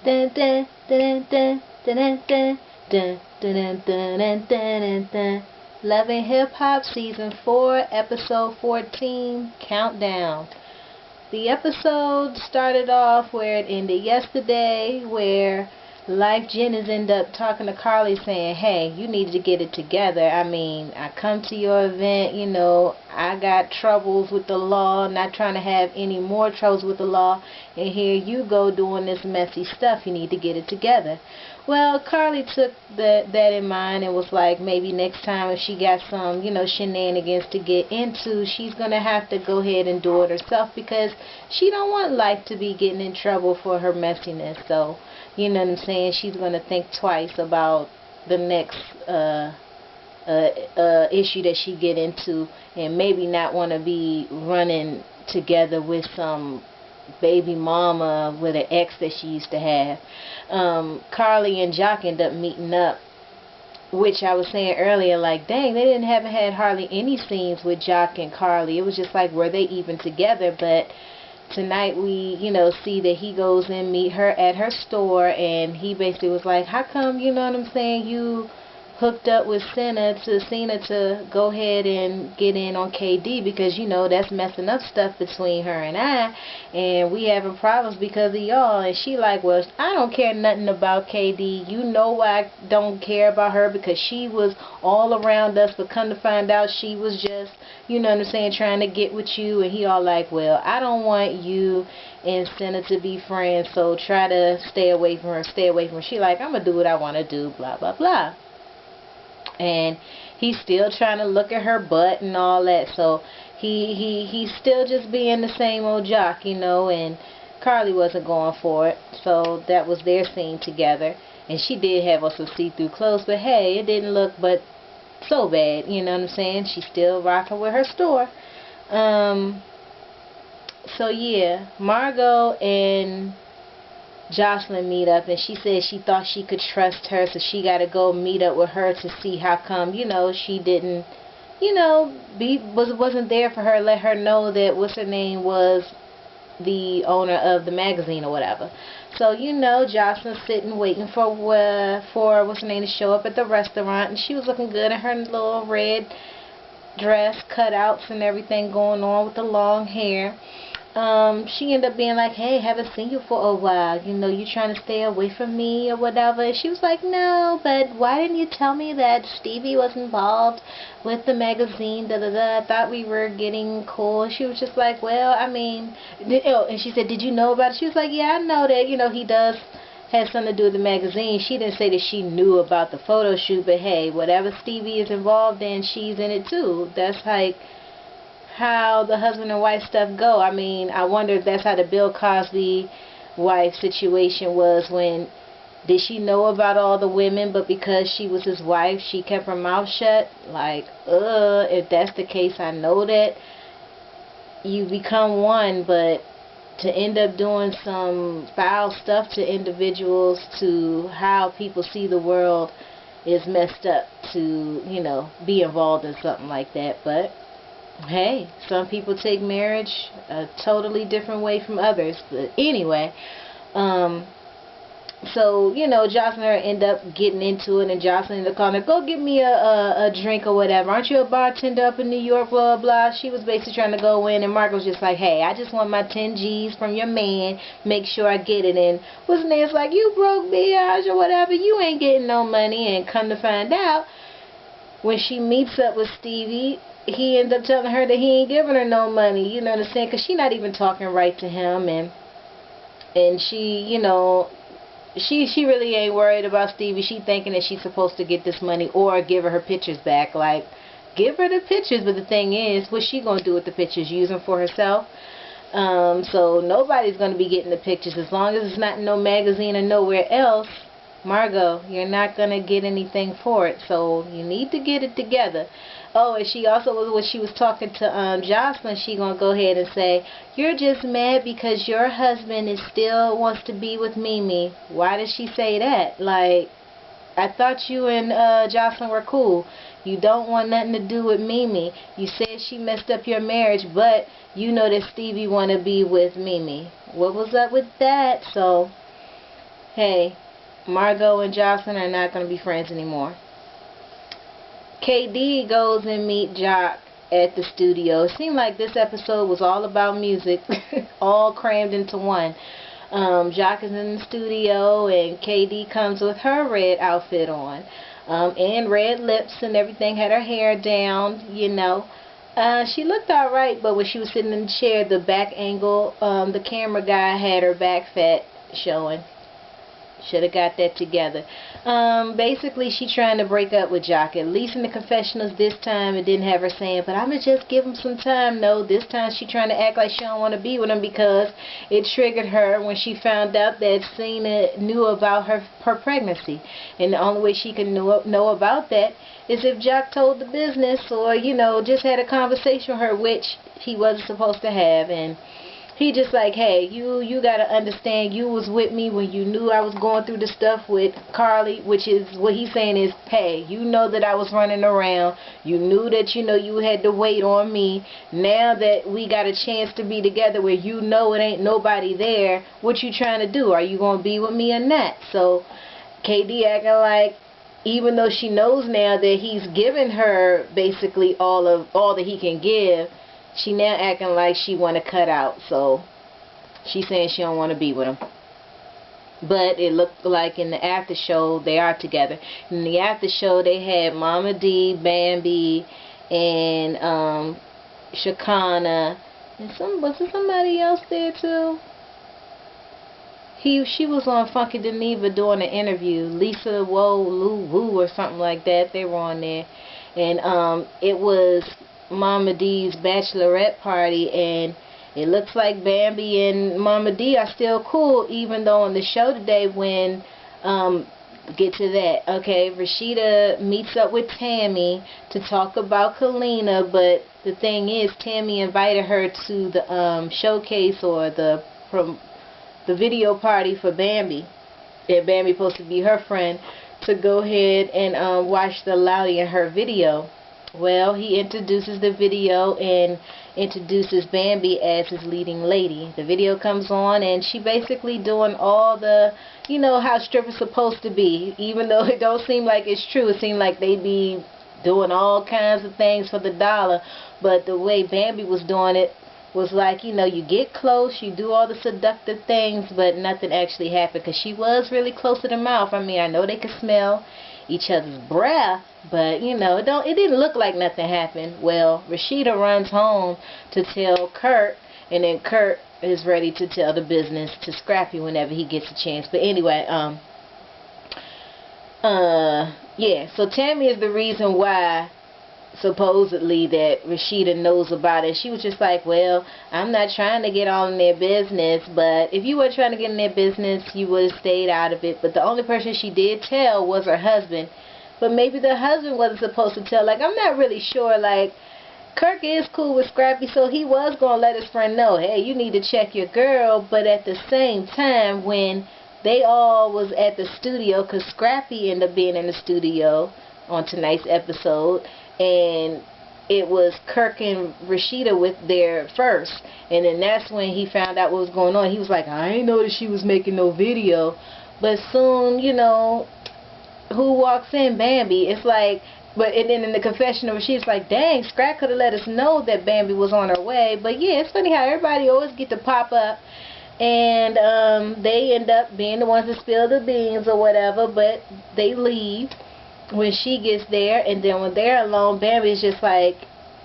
Dun, dun, dun, dun, dun, dun, dun, dun, dun, dun, dun, dun. Love and Hip Hop Season 4, Episode 14, Countdown. The episode started off where it ended yesterday, where Life Jennings ended up talking to Carly saying, hey, you need to get it together. I mean, I come to your event, I got troubles with the law, not trying to have any more troubles with the law, and here you go doing this messy stuff. You need to get it together. Well, Carly took that in mind and was like, maybe next time if she got some, shenanigans to get into, she's going to have to go ahead and do it herself because she don't want Life to be getting in trouble for her messiness. So, you know what I'm saying, she's going to think twice about the next issue that she get into and maybe not want to be running together with some baby mama with an ex that she used to have. Carly and Jock end up meeting up, which I was saying earlier, like, dang, they haven't had hardly any scenes with Jock and Carly. It was just like, were they even together? But tonight we, see that he goes and meet her at her store, and he basically was like, how come, you know what I'm saying, you hooked up with Cena to go ahead and get in on KD because, that's messing up stuff between her and we having problems because of y'all. And she like, well, I don't care nothing about KD. You know why I don't care about her, because she was all around us, but come to find out she was just, trying to get with you. And he all like, well, I don't want you and Cena to be friends, so try to stay away from her. She like, I'm gonna do what I want to do, blah blah blah. And he's still trying to look at her butt and all that, so he's still just being the same old Jock, and Carly wasn't going for it. So that was their scene together, and she did have on some see-through clothes, but hey, it didn't look but so bad, you know what I'm saying. She's still rocking with her store. So yeah, Margot and Jocelyn meet up, and she said she thought she could trust her, so she got to go meet up with her to see how come, she didn't, wasn't there for her, let her know that what's her name was the owner of the magazine or whatever. So, Jocelyn sitting waiting for what's her name to show up at the restaurant, and she was looking good in her little red dress, cutouts and everything going on with the long hair. She ended up being like, hey, haven't seen you for a while, you trying to stay away from me or whatever. And she was like, no, but why didn't you tell me that Stevie was involved with the magazine, da da da, I thought we were getting cool. And she was just like, well, I mean, and she said, did you know about it? She was like, yeah, I know that, he does have something to do with the magazine. She didn't say that she knew about the photo shoot, but hey, whatever Stevie is involved in, she's in it too. That's like how the husband and wife stuff go. I mean, I wonder if that's how the Bill Cosby wife situation was. When did she know about all the women, but because she was his wife, she kept her mouth shut? Like, if that's the case, I know that you become one, but to end up doing some foul stuff to individuals, to how people see the world, is messed up to, be involved in something like that. But hey, some people take marriage a totally different way from others. But anyway, so, Jocelyn and her end up getting into it, and Jocelyn ended up calling her, go get me a drink or whatever. Aren't you a bartender up in New York, blah, blah. She was basically trying to go in, and Mark was just like, hey, I just want my 10 G's from your man. Make sure I get it. And what's his name's like, you broke bitch or whatever. You ain't getting no money. And come to find out, when she meets up with Stevie, he ended up telling her that he ain't giving her no money, you know what I'm saying, because she not even talking right to him, and she, she really ain't worried about Stevie. She thinking that she's supposed to get this money or give her pictures back. Like, give her the pictures, but the thing is, what's she gonna do with the pictures? Use them for herself? So nobody's gonna be getting the pictures as long as it's not in no magazine or nowhere else. Margot, you're not going to get anything for it, so you need to get it together. Oh, and she also, when she was talking to Jocelyn, she going to go ahead and say, you're just mad because your husband still wants to be with Mimi. Why did she say that? Like, I thought you and Jocelyn were cool. You don't want nothing to do with Mimi. You said she messed up your marriage, but you know that Stevie want to be with Mimi. What was up with that? So hey, Margot and Jocelyn are not going to be friends anymore. KD goes and meet Jock at the studio. It seemed like this episode was all about music, all crammed into one. Jock is in the studio, and KD comes with her red outfit on, and red lips and everything, had her hair down, you know. She looked alright, but when she was sitting in the chair, the back angle, the camera guy had her back fat showing. Should have got that together. Basically, she trying to break up with Jock. At least in the confessionals this time, it didn't have her saying, but I'm going to just give him some time. No, this time she trying to act like she don't want to be with him because it triggered her when she found out that Cena knew about her pregnancy. And the only way she can know about that is if Jock told the business or, you know, just had a conversation with her, which he wasn't supposed to have. And he just like, hey, you got to understand, you was with me when you knew I was going through the stuff with Carly, which is what he's saying is, hey, you know that I was running around. You knew that, you know, you had to wait on me. Now that we got a chance to be together where you know it ain't nobody there, what you trying to do? Are you going to be with me or not? So KD acting like, even though she knows now that he's given her basically all that he can give, she now acting like she want to cut out. So she's saying she don't want to be with him. But it looked like in the after show they are together. In the after show they had Mama D, Bambi, and Shakana, and was there somebody else there too? She was on Funky Geneva doing an interview. Lisa Wo Lu Wu or something like that. They were on there, and it was Mama D's bachelorette party, and it looks like Bambi and Mama D are still cool, even though on the show today when get to that, okay, Rashida meets up with Tammy to talk about Kalina, but the thing is Tammy invited her to the showcase or the video party for Bambi, and Bambi supposed to be her friend, to go ahead and watch the Loudy in her video. Well, he introduces the video and introduces Bambi as his leading lady. The video comes on and she basically doing all the, you know, how strippers supposed to be. Even though it don't seem like it's true, it seems like they be doing all kinds of things for the dollar. But the way Bambi was doing it was like, you know, you get close, you do all the seductive things, but nothing actually happened. Because she was really close to the mouth. I mean, I know they could smell each other's breath, but you know, it didn't look like nothing happened. Well, Rashida runs home to tell Kurt, and then Kurt is ready to tell the business to Scrappy whenever he gets a chance. But anyway, yeah, so Tammy is the reason why supposedly that Rashida knows about it. She was just like, well, I'm not trying to get all in their business, but if you were trying to get in their business, you would have stayed out of it. But the only person she did tell was her husband. But maybe the husband wasn't supposed to tell. Like, I'm not really sure. Like, Kirk is cool with Scrappy, so he was going to let his friend know, hey, you need to check your girl. But at the same time, when they all was at the studio, because Scrappy ended up being in the studio on tonight's episode, and it was Kirk and Rashida with there first, and then that's when he found out what was going on. He was like, I ain't know that she was making no video. But soon, you know, who walks in? Bambi. It's like, but and then in the confessional, she's like, dang, Scrap could have let us know that Bambi was on her way. But yeah, it's funny how everybody always get to pop up, and they end up being the ones that spill the beans or whatever, but they leave when she gets there. And then when they're alone, Bambi's just like,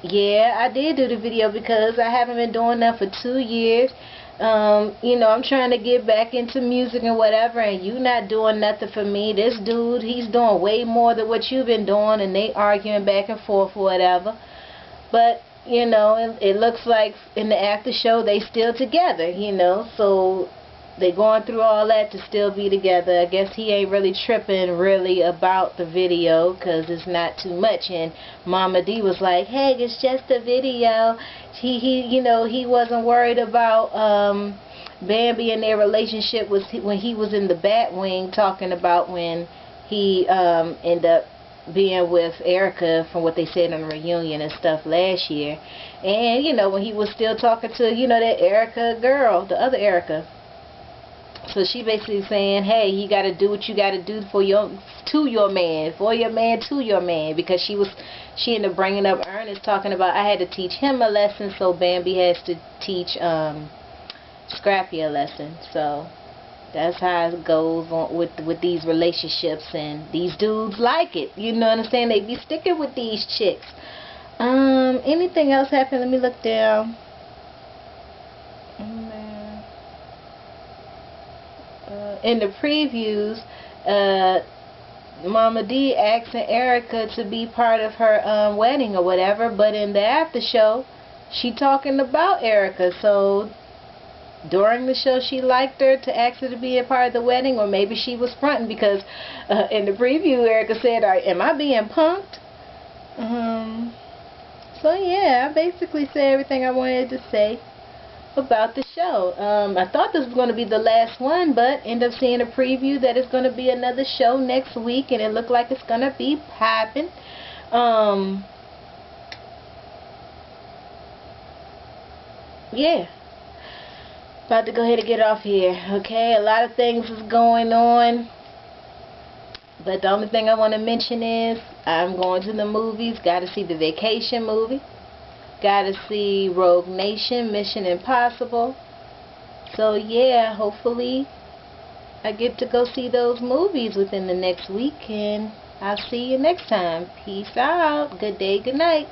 yeah, I did do the video because I haven't been doing that for 2 years. You know, I'm trying to get back into music and whatever, and you not doing nothing for me. This dude, he's doing way more than what you've been doing, and they arguing back and forth or whatever. But, you know, it looks like in the after show they still together, you know, so they going through all that to still be together. I guess he ain't really tripping really about the video because it's not too much. And Mama D was like, hey, it's just a video. He you know, he wasn't worried about Bambi and their relationship was when he was in the Batwing, talking about when he ended up being with Erica, from what they said on the reunion and stuff last year. And, you know, when he was still talking to, you know, that Erica girl, the other Erica. So she basically saying, hey, you got to do what you got to do for your man, to your man, because she ended up bringing up Ernest, talking about I had to teach him a lesson, so Bambi has to teach Scrappy a lesson. So that's how it goes on with these relationships, and these dudes like it. You know what I'm saying? They be sticking with these chicks. Anything else happened? Let me look down. In the previews, Mama D asking Erica to be part of her wedding or whatever, but in the after show, she talking about Erica. So during the show, she liked her to ask her to be a part of the wedding, or maybe she was fronting, because in the preview, Erica said, am I being punked? So yeah, I basically said everything I wanted to say about the show. I thought this was going to be the last one, but end up seeing a preview that it's going to be another show next week, and it looked like it's going to be popping. Yeah. About to go ahead and get off here. Okay, a lot of things is going on, but the only thing I want to mention is I'm going to the movies. Got to see the Vacation movie. Got to see Rogue Nation, Mission Impossible. So yeah, hopefully I get to go see those movies within the next week, and I'll see you next time. Peace out. Good day, good night.